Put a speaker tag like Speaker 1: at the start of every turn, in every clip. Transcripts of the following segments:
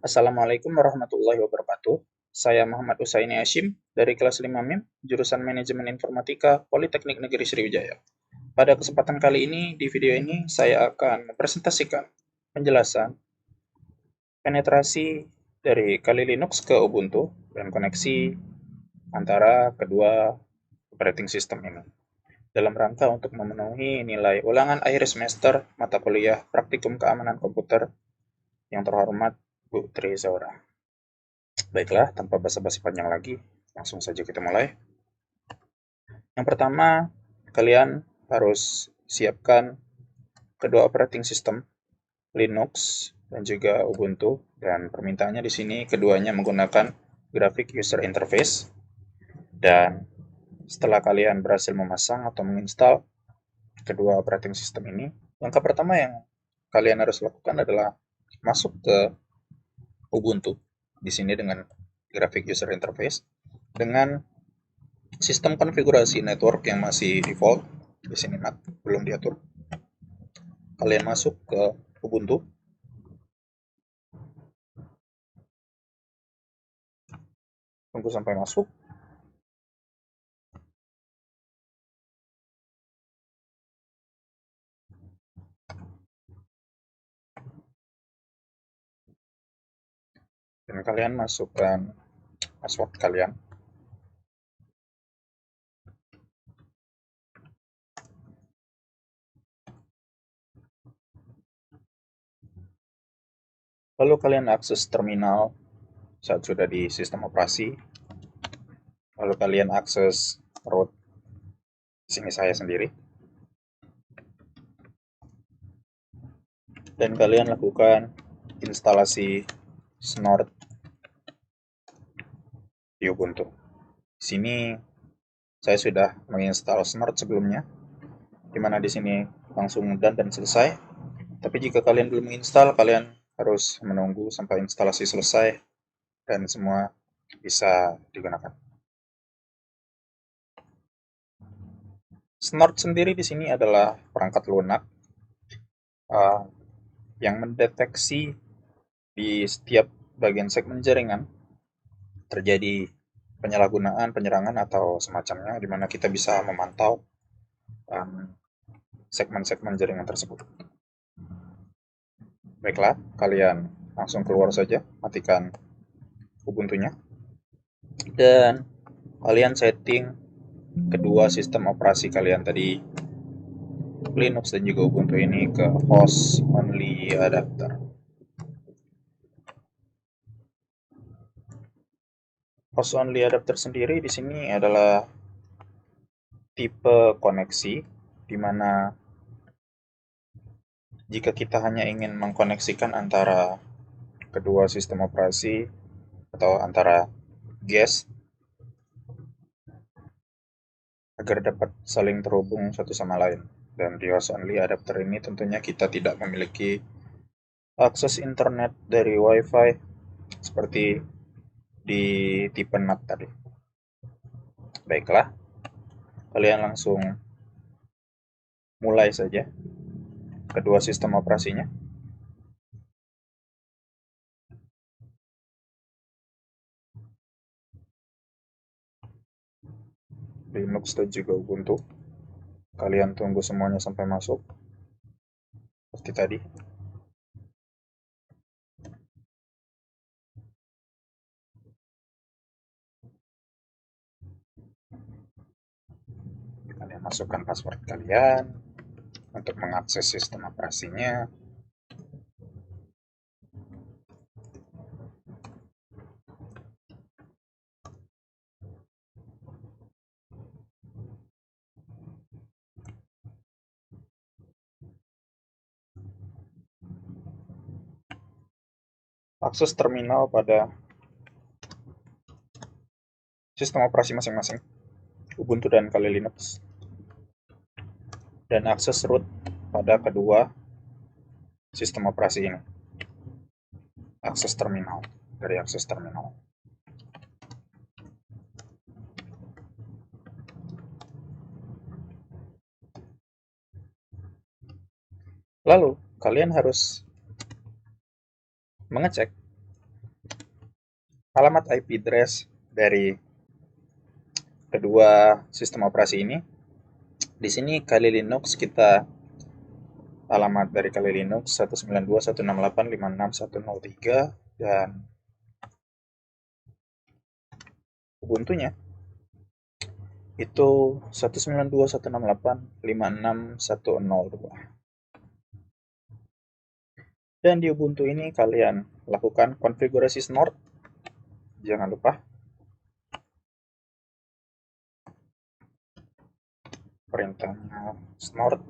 Speaker 1: Assalamualaikum warahmatullahi wabarakatuh. Saya Muhammad Usaini Hashim dari kelas 5 MIM, jurusan Manajemen Informatika, Politeknik Negeri Sriwijaya. Pada kesempatan kali ini, di video ini saya akan mempresentasikan penjelasan penetrasi dari Kali Linux ke Ubuntu dan koneksi antara kedua operating system ini, dalam rangka untuk memenuhi nilai ulangan akhir semester mata kuliah Praktikum Keamanan Komputer yang terhormat Bu Tri Zaura. Baiklah, tanpa basa-basi panjang lagi, langsung saja kita mulai. Yang pertama, kalian harus siapkan kedua operating system, Linux dan juga Ubuntu, dan permintaannya di sini keduanya menggunakan graphic user interface. Dan setelah kalian berhasil memasang atau menginstal kedua operating system ini, langkah pertama yang kalian harus lakukan adalah masuk ke Ubuntu di sini dengan graphic user interface dengan sistem konfigurasi network yang masih default. Di sini belum diatur. Kalian masuk ke Ubuntu. Tunggu sampai masuk. Dan kalian masukkan password kalian. Lalu kalian akses terminal saat sudah di sistem operasi. Lalu kalian akses root. Sini saya sendiri. Dan kalian lakukan instalasi snort di Ubuntu. Di sini saya sudah menginstal snort sebelumnya, di mana di sini langsung done dan selesai. Tapi jika kalian belum menginstal, kalian harus menunggu sampai instalasi selesai dan semua bisa digunakan. Snort sendiri di sini adalah perangkat lunak yang mendeteksi di setiap bagian segmen jaringan terjadi penyalahgunaan, penyerangan atau semacamnya, di mana kita bisa memantau segmen-segmen jaringan tersebut. Baiklah, kalian langsung keluar saja, matikan Ubuntunya, dan kalian setting kedua sistem operasi kalian tadi, Linux dan juga Ubuntu ini, ke host only adapter. Host only adapter sendiri di sini adalah tipe koneksi di mana jika kita hanya ingin mengkoneksikan antara kedua sistem operasi atau antara guest agar dapat saling terhubung satu sama lain. Dan di host only adapter ini tentunya kita tidak memiliki akses internet dari WiFi seperti di tipe NAT tadi. Baiklah, kalian langsung mulai saja kedua sistem operasinya. Linux dan juga Ubuntu. Kalian tunggu semuanya sampai masuk seperti tadi. Kalian masukkan password kalian untuk mengakses sistem operasinya. Akses terminal pada sistem operasi masing-masing, Ubuntu dan Kali Linux, dan akses root pada kedua sistem operasi ini. Akses terminal, dari akses terminal. Lalu, kalian harus mengecek alamat IP address dari kedua sistem operasi ini. Di sini Kali Linux kita alamat dari Kali Linux 192.168.56.103 dan Ubuntu-nya itu 192.168.56.102. Dan di Ubuntu ini kalian lakukan konfigurasi snort. Jangan lupa perintahnya snort.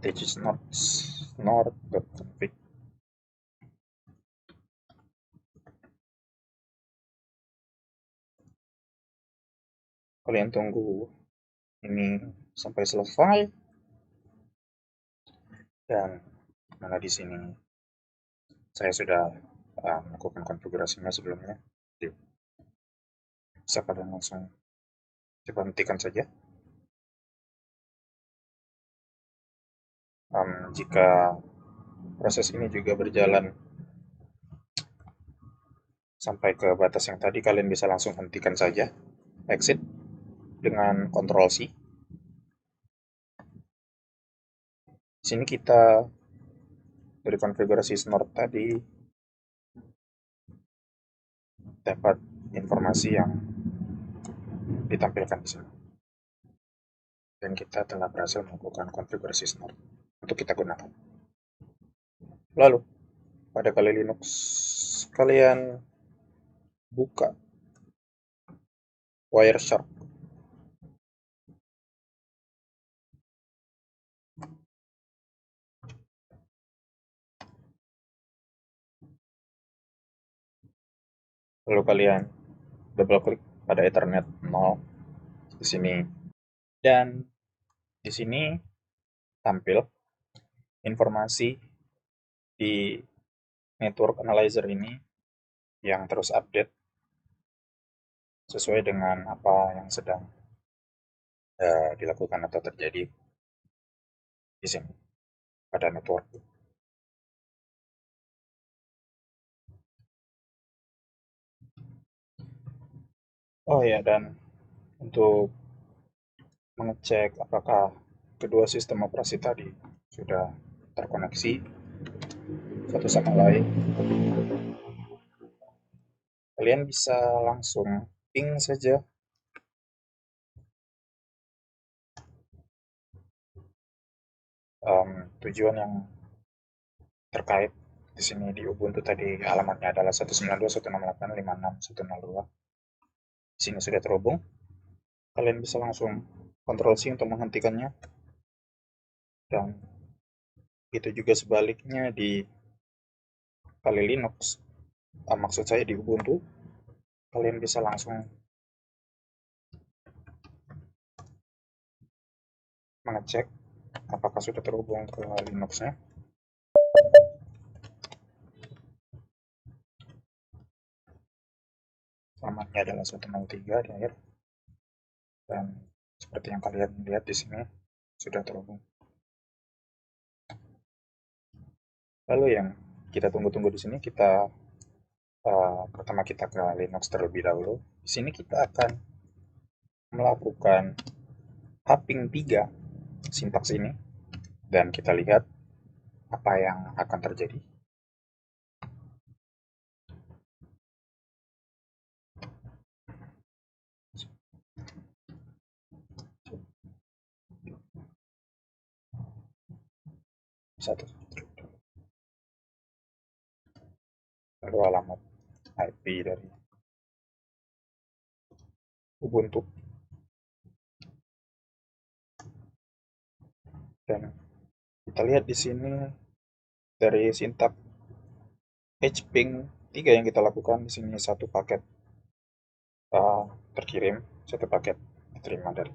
Speaker 1: snort.config. Kalian tunggu ini sampai selesai. Dan mana di sini saya sudah melakukan konfigurasinya sebelumnya. Jadi, bisa kalian langsung coba hentikan saja. Jika proses ini juga berjalan sampai ke batas yang tadi, kalian bisa langsung hentikan saja, exit dengan Ctrl C. Di sini kita dari konfigurasi snort tadi dapat informasi yang ditampilkan di sini. Dan kita telah berhasil melakukan konfigurasi snort untuk kita gunakan. Lalu, pada Kali Linux, kalian buka Wireshark. Lalu kalian double klik pada Ethernet 0 di sini. Dan di sini tampil informasi di network analyzer ini yang terus update sesuai dengan apa yang sedang dilakukan atau terjadi di sini pada network. Oh ya, dan untuk mengecek apakah kedua sistem operasi tadi sudah terkoneksi satu sama lain, kalian bisa langsung ping saja tujuan yang terkait. Di sini di Ubuntu tadi alamatnya adalah 192.168.56.102. Di sini sudah terhubung. Kalian bisa langsung Ctrl C untuk menghentikannya. Dan itu juga sebaliknya di Kali Linux. Maksud saya di Ubuntu, kalian bisa langsung mengecek apakah sudah terhubung ke Linux-nya. Alamatnya adalah 103 di akhir. Dan seperti yang kalian lihat di sini sudah terhubung. Lalu yang kita tunggu-tunggu di sini, pertama kita ke Linux terlebih dahulu. Di sini kita akan melakukan hopping 3 sintaks ini dan kita lihat apa yang akan terjadi. Satu, lalu alamat IP dari Ubuntu, dan kita lihat di sini dari sintak hping 3 yang kita lakukan di sini satu paket terkirim, satu paket diterima dari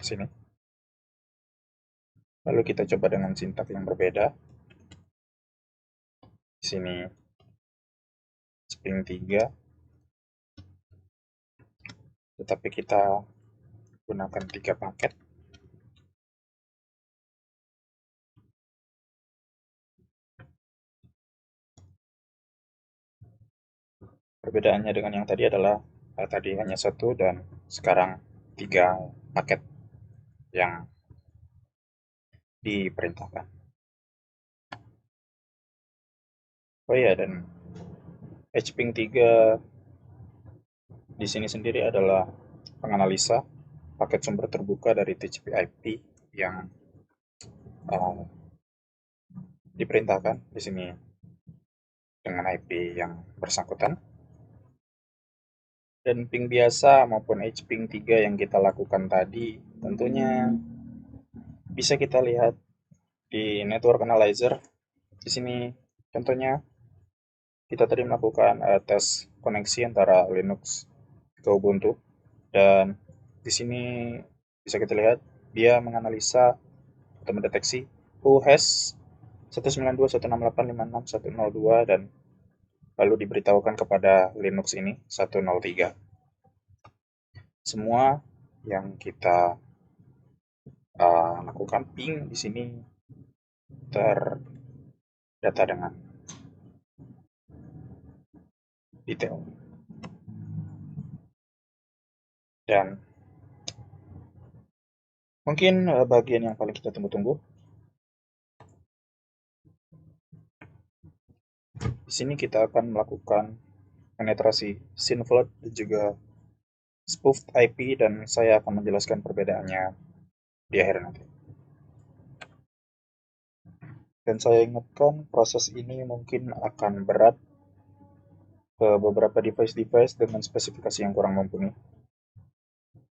Speaker 1: sini. Lalu kita coba dengan sintak yang berbeda. Di sini sping 3 tetapi kita gunakan 3 paket. Perbedaannya dengan yang tadi adalah tadi hanya 1 dan sekarang 3 paket yang diperintahkan. Oh iya, dan HPing 3 di sini sendiri adalah penganalisa paket sumber terbuka dari TCP/IP yang uh, diperintahkan di sini dengan IP yang bersangkutan. Dan ping biasa maupun HPing 3 yang kita lakukan tadi tentunya bisa kita lihat di network analyzer. Di sini contohnya kita tadi melakukan tes koneksi antara Linux ke Ubuntu, dan di sini bisa kita lihat dia menganalisa atau mendeteksi UHAS 192.168.56.102 dan lalu diberitahukan kepada Linux ini 103. Semua yang kita lakukan ping di sini terdata dengan detail. Dan mungkin bagian yang paling kita tunggu-tunggu, di sini kita akan melakukan penetrasi SYNFLOOD dan juga spoofed IP, dan saya akan menjelaskan perbedaannya di akhir nanti. Dan saya ingatkan proses ini mungkin akan berat ke beberapa device-device dengan spesifikasi yang kurang mumpuni.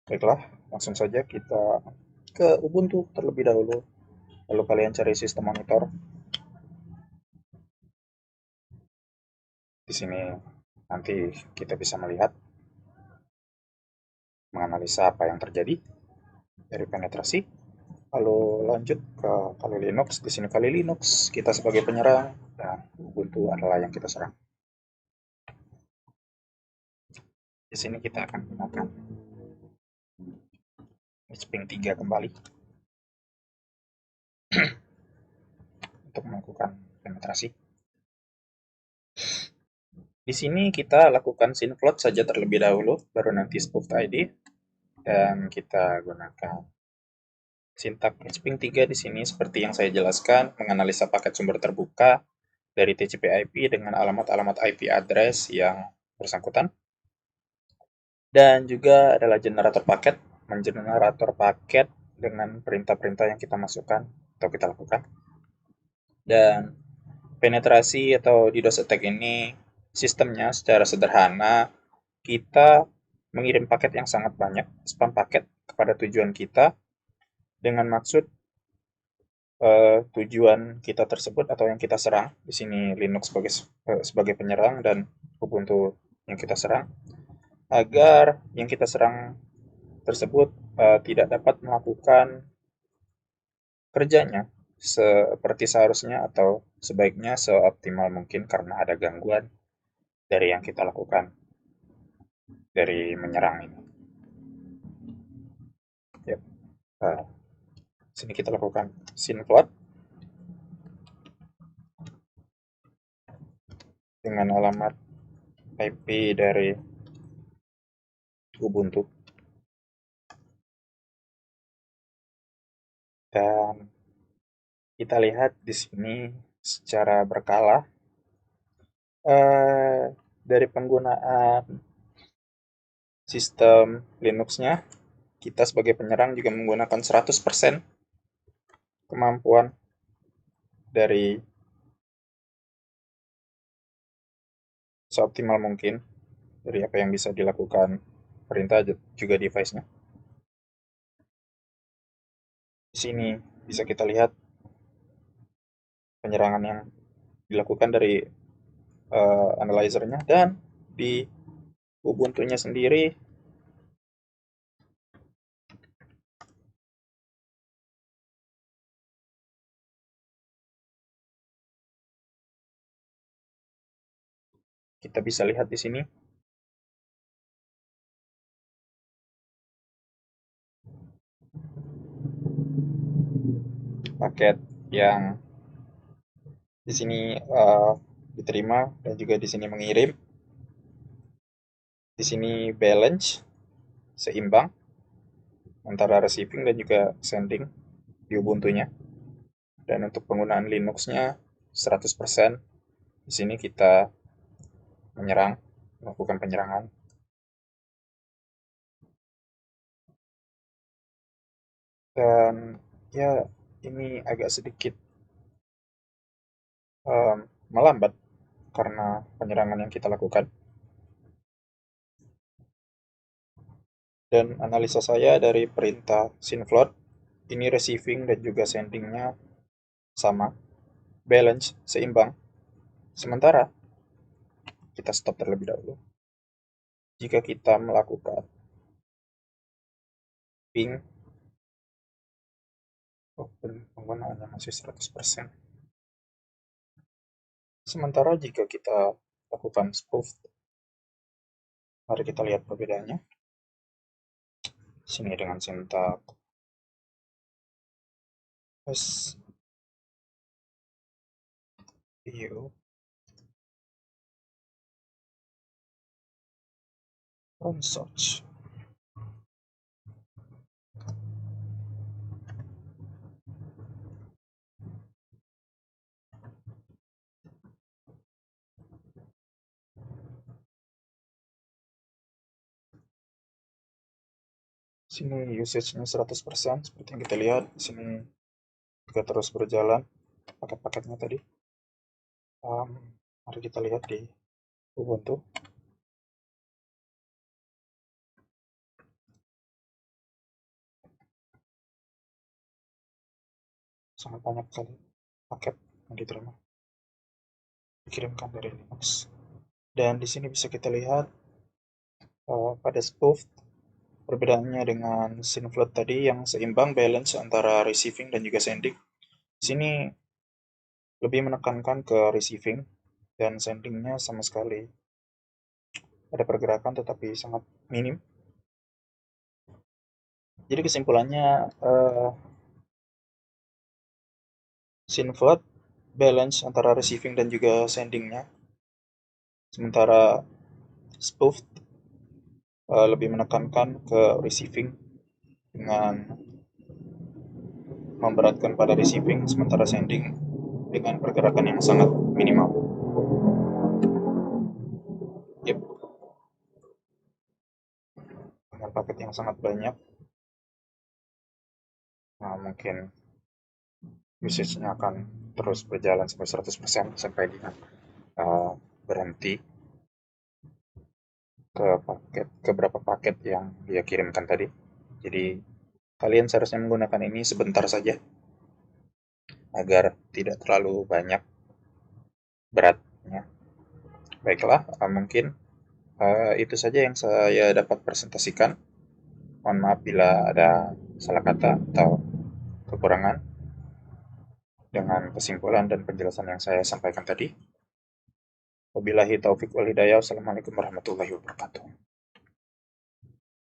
Speaker 1: Baiklah, langsung saja kita ke Ubuntu terlebih dahulu. Lalu kalian cari sistem monitor. Di sini nanti kita bisa melihat menganalisa apa yang terjadi dari penetrasi. Lalu lanjut ke Kali Linux. Di sini Kali Linux kita sebagai penyerang dan Ubuntu adalah yang kita serang. Di sini kita akan gunakan HPing 3 kembali untuk melakukan penetrasi. Di sini kita lakukan SYNFLOOD saja terlebih dahulu, baru nanti spoofed ID, dan kita gunakan sintak HPing 3 di sini seperti yang saya jelaskan, menganalisa paket sumber terbuka dari TCP/IP dengan alamat-alamat IP address yang bersangkutan. Dan juga adalah generator paket, mengenerator paket dengan perintah-perintah yang kita masukkan atau kita lakukan. Dan penetrasi atau DDoS attack ini sistemnya secara sederhana, kita mengirim paket yang sangat banyak, spam paket kepada tujuan kita dengan maksud tujuan kita tersebut atau yang kita serang. Di sini Linux sebagai penyerang dan Ubuntu yang kita serang, agar yang kita serang tersebut tidak dapat melakukan kerjanya seperti seharusnya atau sebaiknya seoptimal mungkin karena ada gangguan dari yang kita lakukan dari menyerang ini. Yep. Sini kita lakukan SYNFLOOD dengan alamat IP dari Ubuntu, dan kita lihat di sini secara berkala dari penggunaan sistem Linux-nya, kita sebagai penyerang juga menggunakan 100% kemampuan dari seoptimal mungkin dari apa yang bisa dilakukan perintah juga device-nya. Di sini bisa kita lihat penyerangan yang dilakukan dari analyzer-nya, dan di Ubuntu-nya sendiri kita bisa lihat di sini paket yang di sini diterima dan juga di sini mengirim. Di sini balance seimbang antara receiving dan juga sending di Ubuntu-nya. Dan untuk penggunaan Linux-nya 100%. Di sini kita melakukan penyerangan. Dan ya, ini agak sedikit melambat karena penyerangan yang kita lakukan. Dan analisa saya dari perintah synfloat, ini receiving dan juga sendingnya sama, balance, seimbang. Sementara kita stop terlebih dahulu. Jika kita melakukan ping, penggunaannya masih 100%. Sementara jika kita lakukan spoof, mari kita lihat perbedaannya. Sini dengan sintak view on search. Sini usage-nya 100%, seperti yang kita lihat. Sini juga terus berjalan paket-paketnya tadi. Mari kita lihat di Ubuntu. Sangat banyak sekali paket yang diterima, dikirimkan dari Linux. Dan di sini bisa kita lihat pada spoof perbedaannya dengan synfloat tadi yang seimbang balance antara receiving dan juga sending. Di sini lebih menekankan ke receiving dan sendingnya sama sekali ada pergerakan tetapi sangat minim. Jadi kesimpulannya synfloat balance antara receiving dan juga sendingnya, sementara spoof lebih menekankan ke receiving dengan memberatkan pada receiving, sementara sending dengan pergerakan yang sangat minimal. Yep. Dengan paket yang sangat banyak, nah mungkin usage-nya akan terus berjalan sampai 100% sampai dia berhenti ke beberapa paket yang dia kirimkan tadi. Jadi kalian seharusnya menggunakan ini sebentar saja agar tidak terlalu banyak beratnya. Baiklah, mungkin itu saja yang saya dapat presentasikan. Mohon maaf bila ada salah kata atau kekurangan dengan kesimpulan dan penjelasan yang saya sampaikan tadi. Wabillahi taufik wal hidayah. Wassalamualaikum warahmatullahi wabarakatuh.